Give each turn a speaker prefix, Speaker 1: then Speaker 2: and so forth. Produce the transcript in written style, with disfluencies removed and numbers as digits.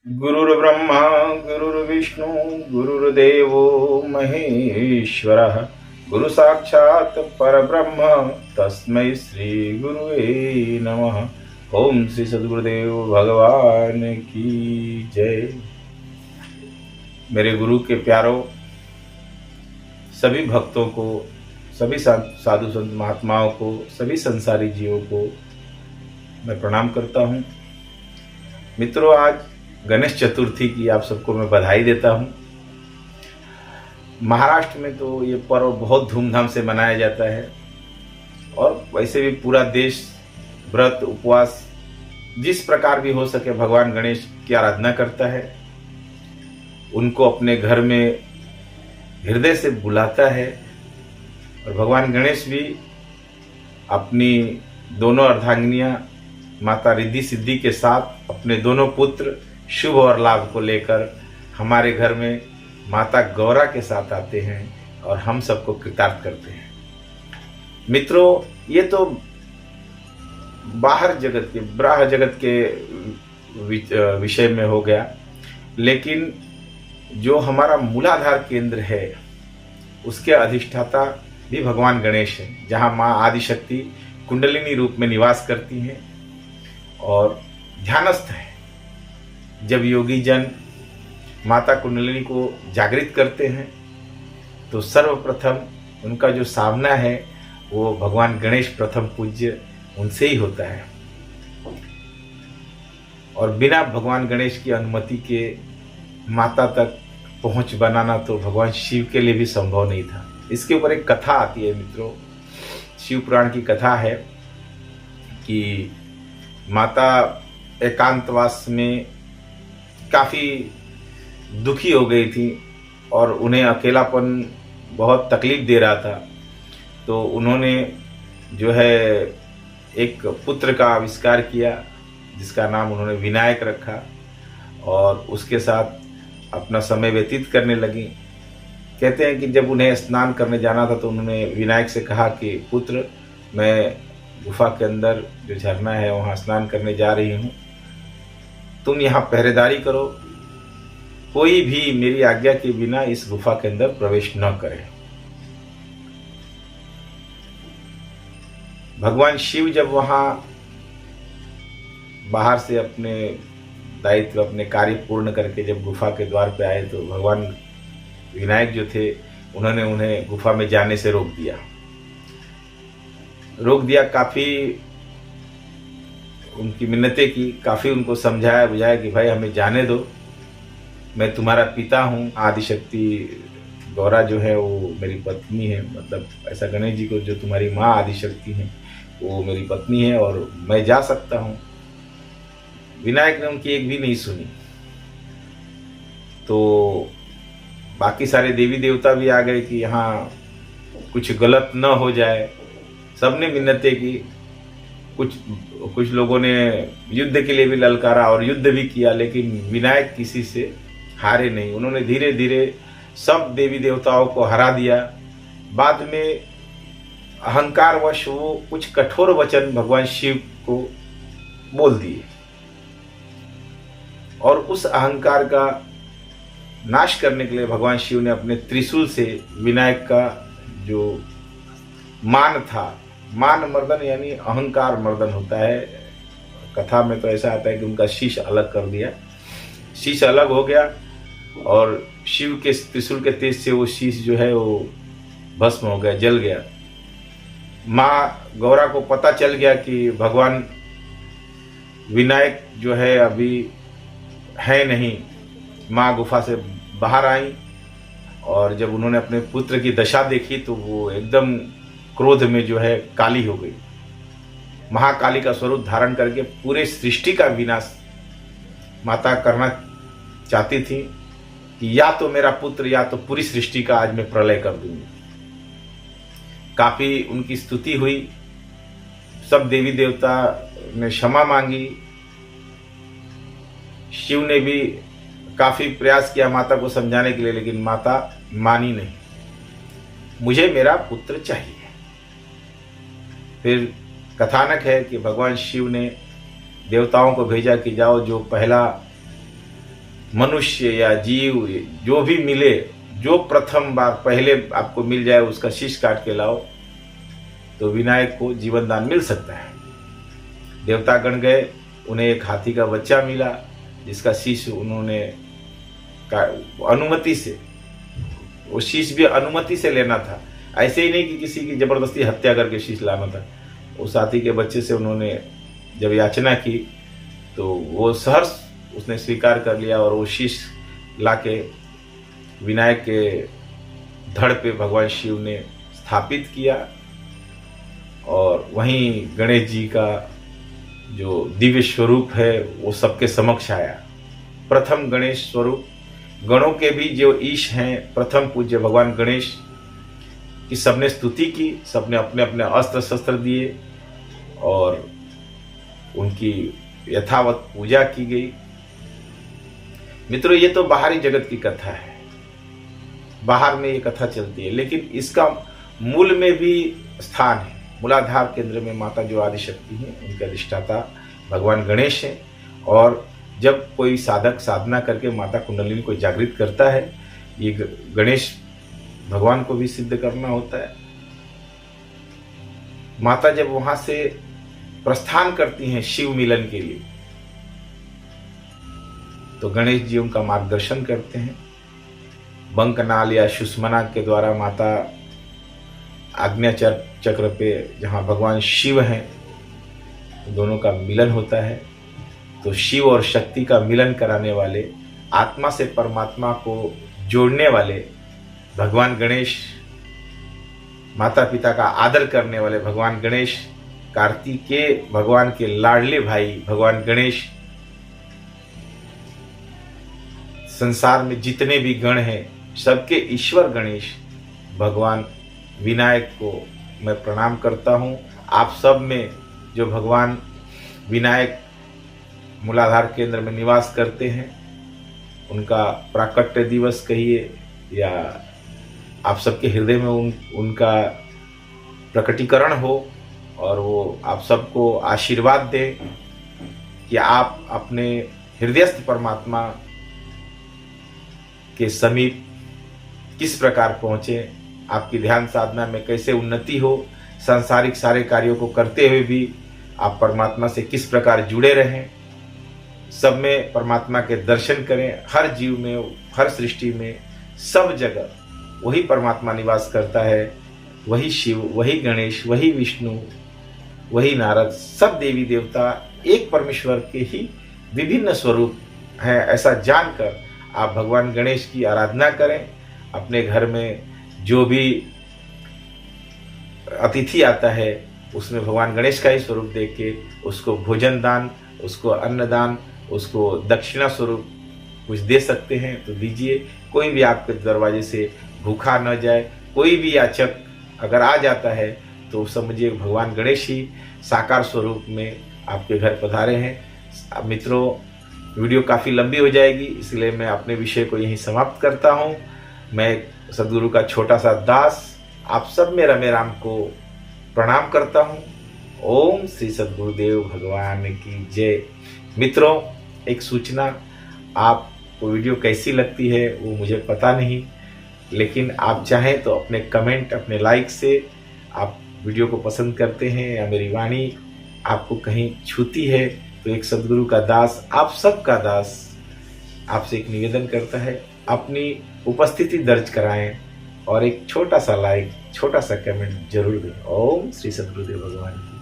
Speaker 1: गुरुर्ब्रह्मा गुरुर्विष्णु गुरुर्देवो महेश्वरः गुरु साक्षात् परब्रह्म तस्मै श्री गुरुवे नमः। ओम श्री सद्गुरुदेव भगवान की जय। मेरे गुरु के प्यारों, सभी भक्तों को, सभी साधु संत महात्माओं को, सभी संसारी जीवों को मैं प्रणाम करता हूँ। मित्रों, आज गणेश चतुर्थी की आप सबको मैं बधाई देता हूँ। महाराष्ट्र में तो ये पर्व बहुत धूमधाम से मनाया जाता है और वैसे भी पूरा देश व्रत उपवास जिस प्रकार भी हो सके भगवान गणेश की आराधना करता है, उनको अपने घर में हृदय से बुलाता है। और भगवान गणेश भी अपनी दोनों अर्धांगिनियां माता रिद्धि सिद्धि के साथ अपने दोनों पुत्र शुभ और लाभ को लेकर हमारे घर में माता गौरा के साथ आते हैं और हम सबको कृतार्थ करते हैं। मित्रों, ये तो बाहर जगत के, ब्राह जगत के विषय में हो गया, लेकिन जो हमारा मूलाधार केंद्र है उसके अधिष्ठाता भी भगवान गणेश है, जहाँ माँ आदिशक्ति कुंडलिनी रूप में निवास करती हैं और ध्यानस्थ है। जब योगी जन माता कुंडलिनी को जागृत करते हैं तो सर्वप्रथम उनका जो सामना है वो भगवान गणेश प्रथम पूज्य उनसे ही होता है। और बिना भगवान गणेश की अनुमति के माता तक पहुंच बनाना तो भगवान शिव के लिए भी संभव नहीं था। इसके ऊपर एक कथा आती है मित्रों, शिव पुराण की कथा है कि माता एकांतवास में काफ़ी दुखी हो गई थी और उन्हें अकेलापन बहुत तकलीफ दे रहा था। तो उन्होंने जो है एक पुत्र का आविष्कार किया जिसका नाम उन्होंने विनायक रखा और उसके साथ अपना समय व्यतीत करने लगी। कहते हैं कि जब उन्हें स्नान करने जाना था तो उन्होंने विनायक से कहा कि पुत्र, मैं गुफा के अंदर जो झरना है वहाँ स्नान करने जा रही हूँ, तुम यहाँ पहरेदारी करो, कोई भी मेरी आज्ञा के बिना इस गुफा के अंदर प्रवेश न करे। भगवान शिव जब वहाँ बाहर से अपने दायित्व, अपने कार्य पूर्ण करके जब गुफा के द्वार पे आए तो भगवान विनायक जो थे उन्होंने उन्हें गुफा में जाने से रोक दिया। काफ़ी उनकी मिन्नतें की, काफ़ी उनको समझाया बुझाया कि भाई हमें जाने दो, मैं तुम्हारा पिता हूँ। आदिशक्ति गौरा जो है वो मेरी पत्नी है, मतलब ऐसा गणेश जी को जो तुम्हारी माँ आदिशक्ति है वो मेरी पत्नी है और मैं जा सकता हूँ। विनायक ने उनकी एक भी नहीं सुनी। तो बाकी सारे देवी देवता भी आ गए कि यहाँ कुछ गलत न हो जाए। सबने मिन्नतें की, कुछ लोगों ने युद्ध के लिए भी ललकारा और युद्ध भी किया, लेकिन विनायक किसी से हारे नहीं। उन्होंने धीरे धीरे सब देवी देवताओं को हरा दिया। बाद में अहंकारवश वो कुछ कठोर वचन भगवान शिव को बोल दिए और उस अहंकार का नाश करने के लिए भगवान शिव ने अपने त्रिशूल से विनायक का जो मान था, मान मर्दन यानी अहंकार मर्दन होता है, कथा में तो ऐसा आता है कि उनका शीश अलग कर दिया। शीश अलग हो गया और शिव के त्रिशूल के तेज से वो शीश जो है वो भस्म हो गया, जल गया। माँ गौरा को पता चल गया कि भगवान विनायक जो है अभी है नहीं। माँ गुफा से बाहर आई और जब उन्होंने अपने पुत्र की दशा देखी तो वो एकदम क्रोध में जो है काली हो गई। महाकाली का स्वरूप धारण करके पूरे सृष्टि का विनाश माता करना चाहती थी कि या तो मेरा पुत्र या तो पूरी सृष्टि का आज मैं प्रलय कर दूंगी। काफी उनकी स्तुति हुई, सब देवी देवता ने क्षमा मांगी। शिव ने भी काफी प्रयास किया माता को समझाने के लिए, लेकिन माता मानी नहीं। मुझे मेरा पुत्र चाहिए। फिर कथानक है कि भगवान शिव ने देवताओं को भेजा कि जाओ जो पहला मनुष्य या जीव जो भी मिले, जो प्रथम बार पहले आपको मिल जाए उसका शीश काट के लाओ तो विनायक को जीवन दान मिल सकता है। देवतागण गए, उन्हें एक हाथी का बच्चा मिला जिसका शीश उन्होंने अनुमति से, वो शीश भी अनुमति से लेना था, ऐसे ही नहीं कि किसी की जबरदस्ती हत्या करके शीश लाना था। उस हाथी के बच्चे से उन्होंने जब याचना की तो वो सहर्ष उसने स्वीकार कर लिया और वो शीश लाके विनायक के धड़ पे भगवान शिव ने स्थापित किया। और वहीं गणेश जी का जो दिव्य स्वरूप है वो सबके समक्ष आया। प्रथम गणेश स्वरूप, गणों के भी जो ईश हैं, प्रथम पूज्य भगवान गणेश की सबने स्तुति की, सबने अपने अपने अस्त्र शस्त्र दिए और उनकी यथावत पूजा की गई। मित्रों, ये तो बाहरी जगत की कथा है, बाहर में ये कथा चलती है, लेकिन इसका मूल में भी स्थान है। मूलाधार केंद्र में माता जो आदिशक्ति है, उनका अधिष्ठाता भगवान गणेश है। और जब कोई साधक साधना करके माता कुंडलिनी को जागृत करता है, ये गणेश भगवान को भी सिद्ध करना होता है। माता जब वहां से प्रस्थान करती हैं शिव मिलन के लिए, तो गणेश जी उनका मार्गदर्शन करते हैं। बंकनाल या सुषमना के द्वारा माता आज्ञा चक्र पे जहाँ भगवान शिव हैं, दोनों का मिलन होता है। तो शिव और शक्ति का मिलन कराने वाले, आत्मा से परमात्मा को जोड़ने वाले भगवान गणेश, माता पिता का आदर करने वाले भगवान गणेश, कार्तिकेय भगवान के लाडले भाई भगवान गणेश, संसार में जितने भी गण हैं सबके ईश्वर गणेश भगवान विनायक को मैं प्रणाम करता हूँ। आप सब में जो भगवान विनायक मूलाधार केंद्र में निवास करते हैं, उनका प्राकट्य दिवस कहिए या आप सबके हृदय में उनका प्रकटीकरण हो और वो आप सबको आशीर्वाद दें कि आप अपने हृदयस्थ परमात्मा के समीप किस प्रकार पहुँचे, आपकी ध्यान साधना में कैसे उन्नति हो, सांसारिक सारे कार्यों को करते हुए भी आप परमात्मा से किस प्रकार जुड़े रहें, सब में परमात्मा के दर्शन करें। हर जीव में, हर सृष्टि में, सब जगह वही परमात्मा निवास करता है, वही शिव, वही गणेश, वही विष्णु, वही नारद, सब देवी देवता एक परमेश्वर के ही विभिन्न स्वरूप हैं। ऐसा जानकर आप भगवान गणेश की आराधना करें। अपने घर में जो भी अतिथि आता है उसमें भगवान गणेश का ही स्वरूप देख के उसको भोजन दान, उसको अन्नदान, उसको दक्षिणा स्वरूप कुछ दे सकते हैं तो दीजिए। कोई भी आपके दरवाजे से भूखा न जाए। कोई भी याचक अगर आ जाता है तो समझिए भगवान गणेश ही साकार स्वरूप में आपके घर पधारे हैं। मित्रों, वीडियो काफ़ी लंबी हो जाएगी, इसलिए मैं अपने विषय को यहीं समाप्त करता हूँ। मैं सद्गुरु का छोटा सा दास आप सब में रमे राम को प्रणाम करता हूँ। ओम श्री सद्गुरुदेव भगवान की जय। मित्रों, एक सूचना, आपको वीडियो कैसी लगती है वो मुझे पता नहीं, लेकिन आप चाहें तो अपने कमेंट, अपने लाइक से आप वीडियो को पसंद करते हैं या मेरी वाणी आपको कहीं छूती है तो एक सद्गुरु का दास, आप सब का दास आपसे एक निवेदन करता है, अपनी उपस्थिति दर्ज कराएं और एक छोटा सा लाइक, छोटा सा कमेंट जरूर दें। ओम श्री सद्गुरुदेव भगवान।